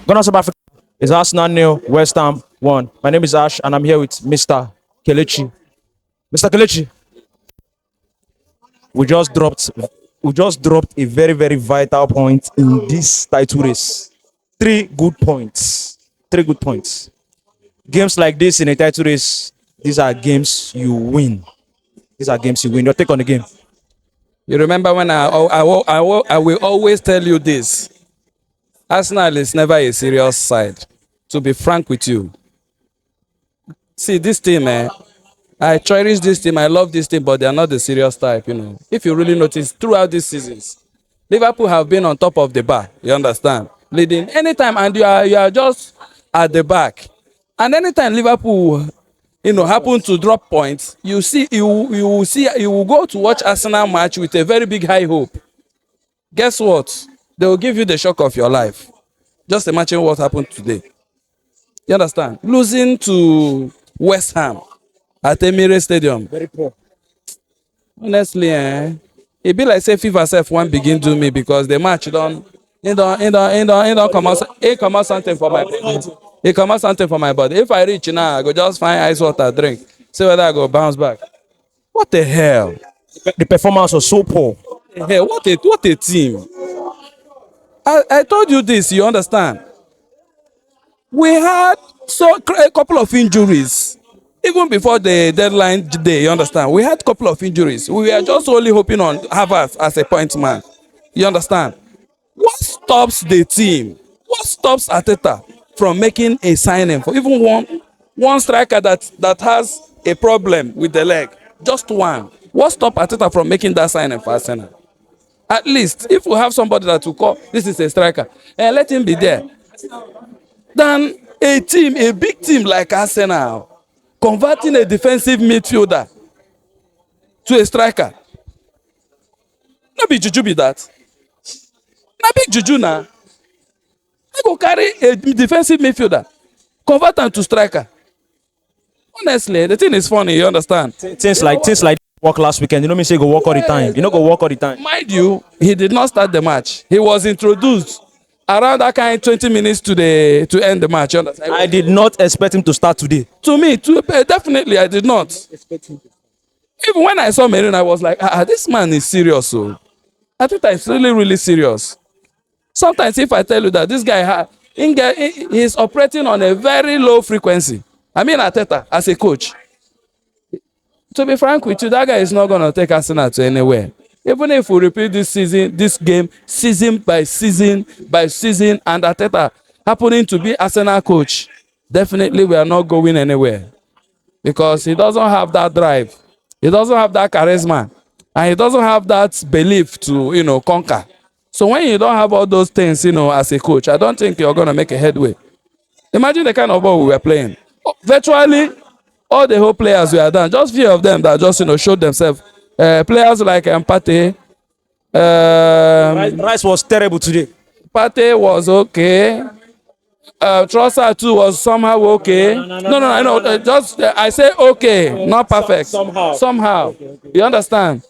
Ghana South Africa is Arsenal 0, West Ham 1. My name is Ash, and I'm here with Mr. Kelechi. Mr. Kelechi, we just dropped a very, very vital point in this title race. 3 good points. 3 good points. Games like this in a title race, these are games you win. These are games you win. Your take on the game. You remember when I will always tell you this. Arsenal is never a serious side. To be frank with you. See, this team, I cherish this team. I love this team, but they are not the serious type, you know. If you really notice, throughout these seasons, Liverpool have been on top of the bar. You understand? Leading anytime, and you are just at the back. And anytime Liverpool, happen to drop points, you will go to watch Arsenal match with a very big high hope. Guess what? They will give you the shock of your life. Just imagine what happened today. You understand? Losing to West Ham at Emirates Stadium. Very poor. Honestly, it be like say FIFA self one begin do me because the match don't come out something for my body. It come out something for my body. If I reach now, I go just find ice water, drink. See whether I go bounce back. What the hell? The performance was so poor. Hey, what a team. I told you this, you understand? We had a couple of injuries. Even before the deadline day, you understand? We had a couple of injuries. We were just only hoping on Havertz as a point man. You understand? What stops the team? What stops Arteta from making a signing for even one striker that has a problem with the leg? Just one. What stops Arteta from making that signing for Arsenal? At least, if we have somebody that will call, this is a striker, and let him be there. Then a big team like Arsenal, converting a defensive midfielder to a striker. No be JUJU be that. Na big JUJU na. I go carry a defensive midfielder, convert him to striker. Honestly, the thing is funny, you understand? Things like work last weekend. You know me say go work all the time. You know go work all the time. Mind you, he did not start the match. He was introduced around that kind 20 minutes to end the match. You understand? I did not expect him to start today. To me, definitely I did not. Even when I saw Merino, I was like, this man is serious. So I think he's really, really serious. Sometimes if I tell you that this guy he's operating on a very low frequency. I mean Arteta as a coach. To be frank with you, that guy is not going to take Arsenal to anywhere. Even if we repeat this game, season by season, and Arteta happening to be Arsenal coach, definitely we are not going anywhere. Because he doesn't have that drive. He doesn't have that charisma. And he doesn't have that belief to, conquer. So when you don't have all those things, as a coach, I don't think you're going to make a headway. Imagine the kind of ball we were playing. Virtually, all the whole players were done. Just few of them that just, showed themselves. Players like Pate. Rice was terrible today. Pate was okay. Trossard too was somehow okay. No. Just I say okay, not perfect. Somehow. You understand?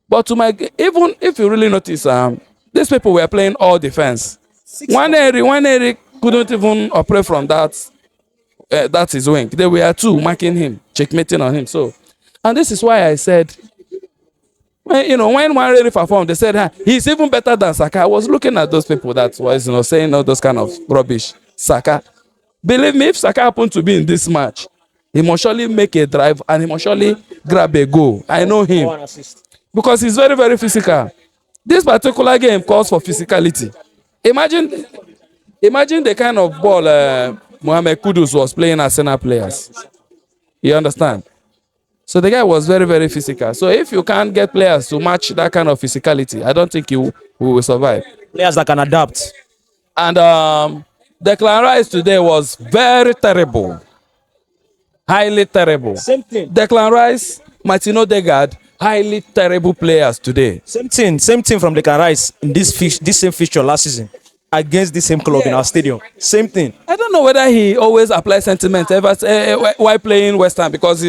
But even if you really notice, these people were playing all defense. One area couldn't even operate from that. That's his wing. They were two marking him, checkmating on him. So, and this is why I said, when one really performed, they said he's even better than Saka. I was looking at those people that was saying all those kind of rubbish. Saka, believe me, if Saka happened to be in this match, he must surely make a drive and he must surely grab a goal. I know him because he's very, very physical. This particular game calls for physicality. Imagine the kind of ball Mohamed Kudus was playing Arsenal players. You understand? So the guy was very, very physical. So if you can't get players to match that kind of physicality, I don't think you will survive. Players that can adapt. And Declan Rice today was very terrible. Highly terrible. Same thing. Declan Rice, Martin Odegaard, highly terrible players today. Same thing from Declan Rice in this same fixture last season. Against the same club in our stadium. Same thing. I don't know whether he always applies sentiment while playing West Ham because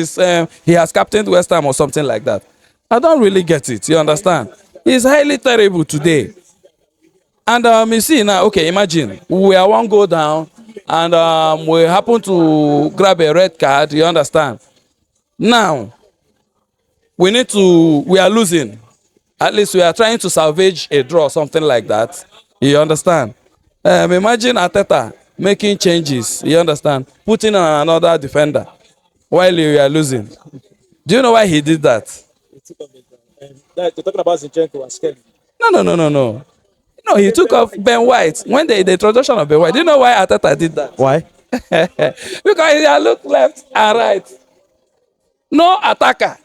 he has captained West Ham or something like that. I don't really get it. You understand? He's highly terrible today. And you see now, okay, imagine we are one goal down, and we happen to grab a red card. You understand? Now we are losing. At least we are trying to salvage a draw, something like that. You understand? Imagine Ateta making changes. You understand? Putting on another defender while you are losing. Do you know why he did that? You're talking about Zinchenko and Skelly. No. No, he took off Ben White when the introduction of Ben White. Do you know why Ateta did that? Why? Because he looked left and right. No attacker.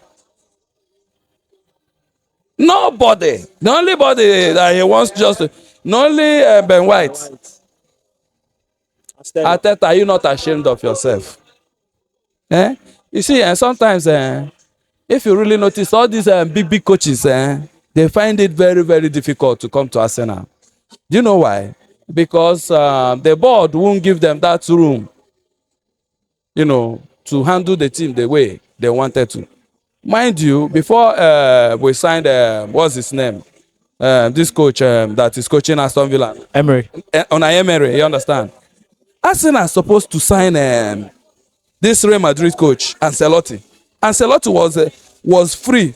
Nobody. The only body that he wants just not only Ben White. Ateta, are you not ashamed of yourself? Eh? You see, sometimes if you really notice, all these big coaches, they find it very, very difficult to come to Arsenal. Do you know why? Because the board won't give them that room, to handle the team the way they wanted to. Mind you, before we signed, what's his name? This coach that is coaching Aston Villa. Emery. Unai Emery, you understand? Arsenal is supposed to sign this Real Madrid coach, Ancelotti. Ancelotti was free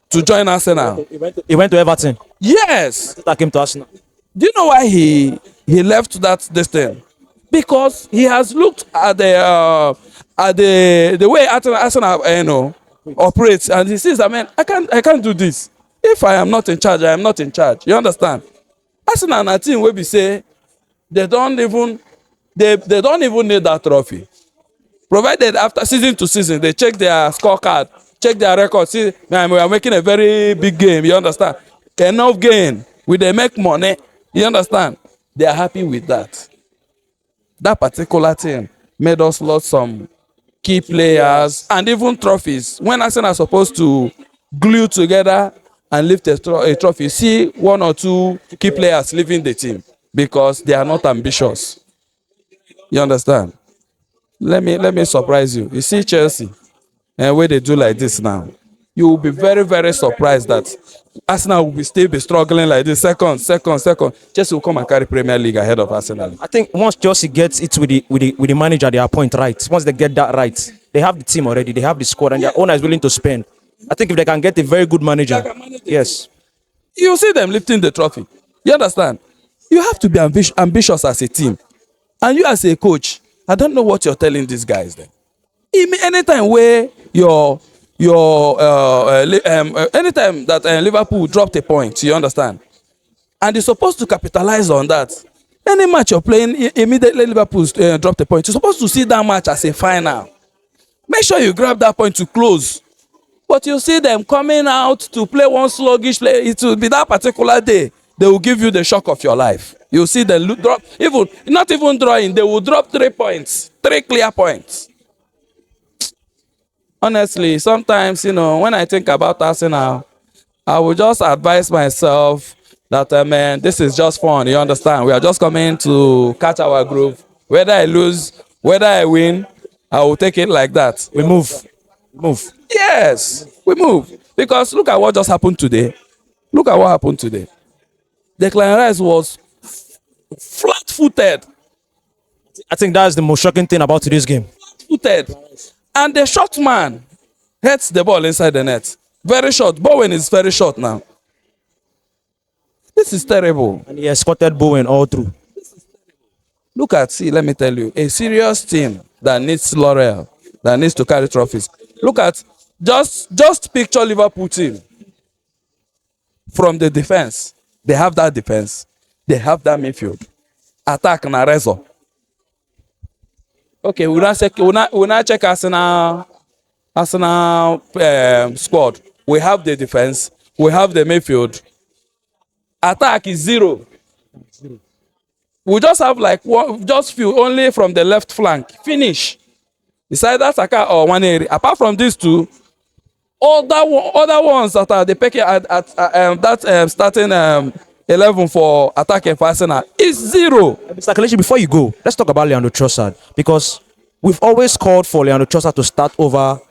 to join Arsenal. He went to Everton. Yes. That came to Arsenal. Do you know why he left this thing? Because he has looked at the way Arsenal operates, and he says, man, I can't do this. If I am not in charge, I am not in charge. You understand? Arsenal and a team will be say they don't even need that trophy. Provided after season to season, they check their scorecard, check their record, see, man, we are making a very big game. You understand? Enough gain. We they make money. You understand? They are happy with that. That particular thing made us lose some key players and even trophies. When Arsenal are supposed to glue together and lift a trophy, see one or two key players leaving the team because they are not ambitious. You understand? Let me surprise you. You see Chelsea, and where they do like this now, you will be very, very surprised that Arsenal will still be struggling like this. Second. Chelsea will come and carry Premier League ahead of Arsenal. I think once Chelsea gets it with the manager they appoint right, once they get that right, they have the team already, they have the squad, and their owner is willing to spend. I think if they can get a very good manager, yes. You see them lifting the trophy. You understand? You have to be ambitious as a team. And you as a coach, I don't know what you're telling these guys then. Anytime where anytime that Liverpool dropped a point, you understand? And you're supposed to capitalize on that. Any match you're playing, immediately Liverpool dropped a point. You're supposed to see that match as a final. Make sure you grab that point to close. But you see them coming out to play one sluggish play. It will be that particular day. They will give you the shock of your life. You see them drop, not even drawing, they will drop 3 points, 3 clear points. Honestly, sometimes, when I think about Arsenal, I will just advise myself that, man, this is just fun. You understand? We are just coming to catch our groove. Whether I lose, whether I win, I will take it like that. We move. Yes, we move. Because look at what just happened today. Declan Rice was flat-footed. I think that's the most shocking thing about today's game. Flat-footed. And the short man heads the ball inside the net. Very short. Bowen is very short now. This is terrible. And he escorted Bowen all through. Let me tell you, a serious team that needs laurel, that needs to carry trophies. Look at, just picture Liverpool team. From the defense, they have that defense. They have that midfield. Attack na rezo. Okay, we now check Arsenal squad. We have the defense. We have the midfield. Attack is 0. We just have few only from the left flank. Finish. It's either Saka or Waneri. Apart from these two, other ones that are the pecking at starting 11 for attacking for Arsenal is 0. Mr. Kelechi, before you go, let's talk about Leandro Trossard, because we've always called for Leandro Trossard to start over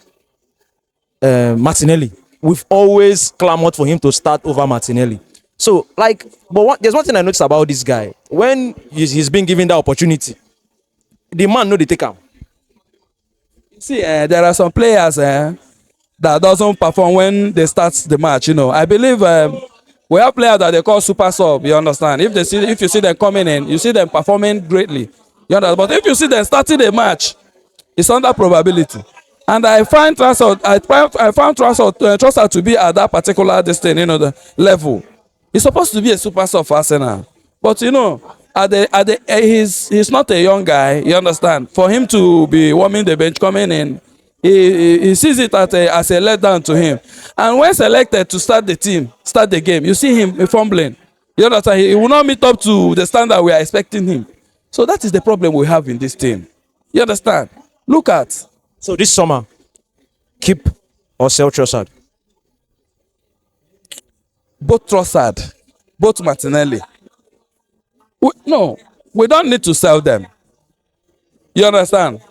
Martinelli. We've always clamored for him to start over Martinelli. So, like, there's one thing I noticed about this guy. When he's been given that opportunity, the man know they take him. See, there are some players that doesn't perform when they start the match. I believe we have players that they call super sub. You understand? If you see them coming in, you see them performing greatly. You understand? But if you see them starting the match, it's under probability. And I find Trossard, Trossard to be at that particular distance, the level. He's supposed to be a super sub for Arsenal. But he's not a young guy. You understand? For him to be warming the bench, coming in, he sees it as a letdown to him. And when selected to start the game, you see him fumbling. You understand? He will not meet up to the standard we are expecting him. So that is the problem we have in this team. You understand? Look at. So this summer, keep or sell Trossard. Both Trossard, both Martinelli. We don't need to sell them. You understand?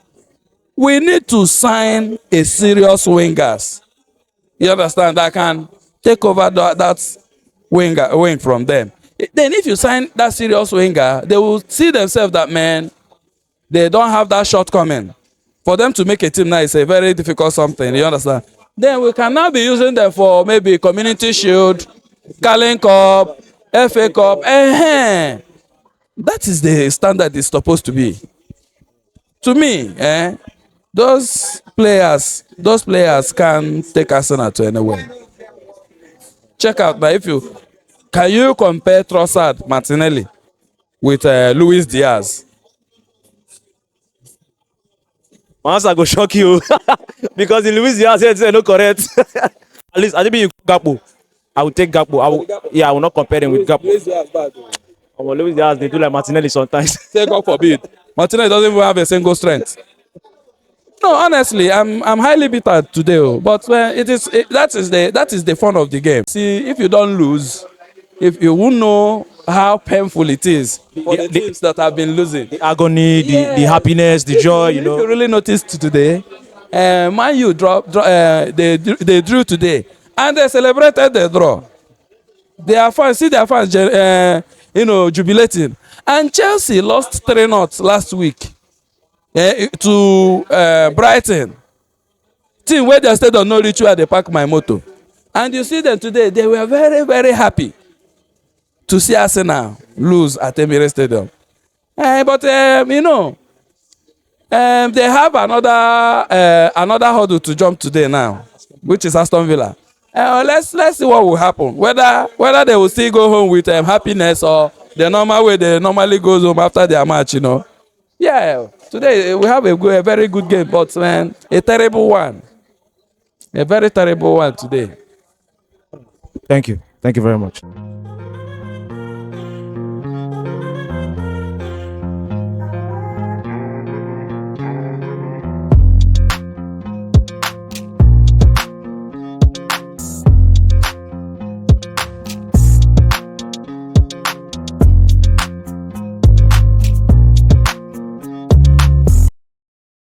We need to sign a serious wingers. You understand? That can take over that wing from them. Then if you sign that serious winger, they will see themselves that, man, they don't have that shortcoming. For them to make a team now is a very difficult something. You understand? Then we can now be using them for maybe Community Shield, Carling Cup, FA Cup. That is the standard it's supposed to be. To me, those players can take Arsenal to anywhere. Check out now. Can you compare Trossard, Martinelli with Luis Diaz? My answer go shock you because the Luis Diaz said no correct. At least I think Gakpo. I will take Gakpo. I will not compare him with Gakpo. Luis Diaz, they do like Martinelli sometimes. Say God forbid. Martinelli doesn't even have a single strength. No, honestly, I'm highly bitter today. But that is the fun of the game. See, if you don't lose, if you won't know how painful it is for the teams that have been losing. The agony, the happiness, the joy, If you really noticed today, Man U they drew today, and they celebrated the draw. Their fans, see their fans, jubilating. And Chelsea lost 3-0 last week to Brighton. Team where they stayed on no reach where they park my motor. And you see them today, they were very, very happy to see Arsenal lose at Emirates Stadium. But they have another hurdle to jump today now, which is Aston Villa. Let's see what will happen. Whether they will still go home with happiness or the normal way they normally go home after their match. Yeah, today we have a very good game, but man, a terrible one. A very terrible one today. Thank you very much.